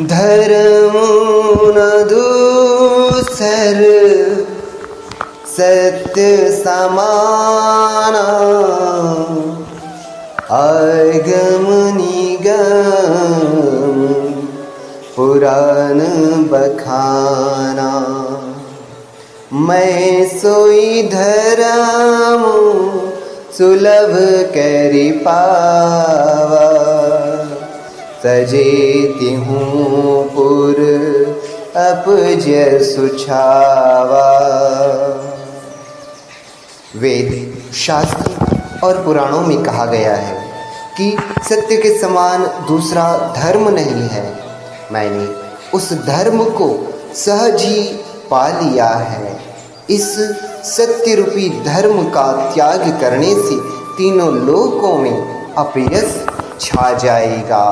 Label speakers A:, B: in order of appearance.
A: धर्म न दूसर सत्य समाना, आगम निगम पुराण बखाना। मैं सोई धर्म सुलभ करि पावा, सजेति हूँ पुर अपज सुछावा। वेद, शास्त्र और पुराणों में कहा गया है कि सत्य के समान दूसरा धर्म नहीं है। मैंने उस धर्म को सहज ही पा लिया है। इस सत्य रूपी धर्म का त्याग करने से तीनों लोकों में अपयश छा जाएगा।